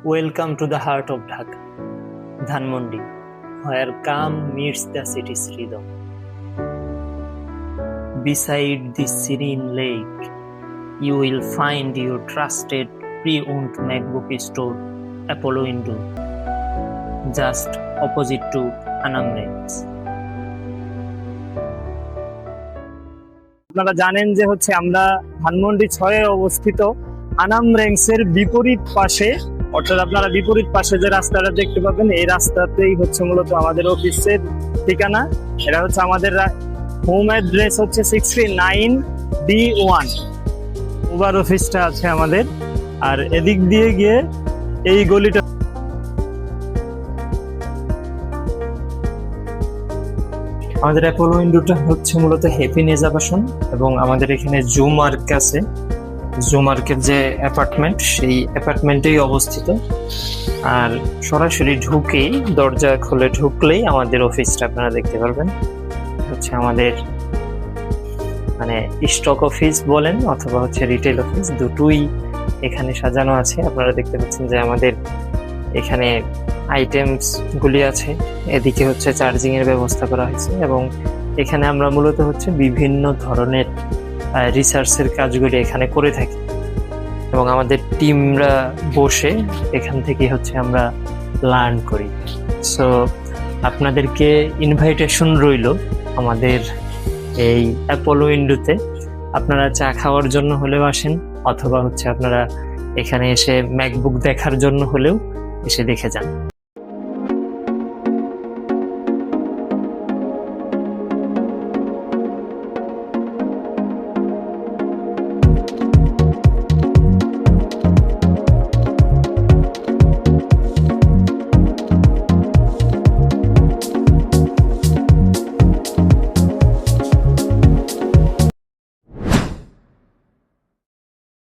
Welcome to the heart of Dhaka, Dhanmondi, where calm meets the city's rhythm. Beside this serene lake, you will find your trusted pre-owned MacBook store, Apollo Indo, just opposite to Anam Range. আপনারা জানেন যে আমরা ধানমন্ডি 6-এ অবস্থিত আনাম র্যাঙ্কসের বিপরীত পাশে, অর্থাৎ আপনারা বিপরীত পাশে যে রাস্তাটা দেখতে পাবেন এই রাস্তাতেই মূলত আমাদের অফিসের ঠিকানা। এটা আমাদের হোম অ্যাড্রেস 69D1 উবার অফিসটা আছে আমাদের। আর এদিক দিয়ে গিয়ে এই গলিটা আমাদের অ্যাপোলো ইন্ডোটা মূলত হ্যাপিনেস আবাসন, এবং আমাদের এখানে জুমার্ক আছে। জুমার্কের যে অ্যাপার্টমেন্ট, সেই অ্যাপার্টমেন্টেই অবস্থিত। আর সরাসরি ঢুকেই দরজা খুলে ঢুকলেই আমাদের অফিসটা আপনারা দেখতে পারবেন। আমাদের স্টক অফিস বলেন অথবা রিটেল অফিস, দুটোই এখানে সাজানো আছে। আপনারা দেখতে পাচ্ছেন যে আমাদের এখানে আইটেমস গুলি আছে, এদিকে চার্জিং এর ব্যবস্থা করা হয়েছে, এবং এখানে আমরা মূলত বিভিন্ন ধরনের রিসার্চের কাজগুলি এখানে করে থাকি, এবং আমাদের টিমরা বসে এখান থেকে আমরা লার্ন করি। সো আপনাদেরকে ইনভাইটেশন রইল আমাদের এই অ্যাপোলো ইন্ডোতে। আপনারা চা খাওয়ার জন্য হলেও আসেন, অথবা আপনারা এখানে এসে ম্যাকবুক দেখার জন্য হলেও এসে দেখে যান।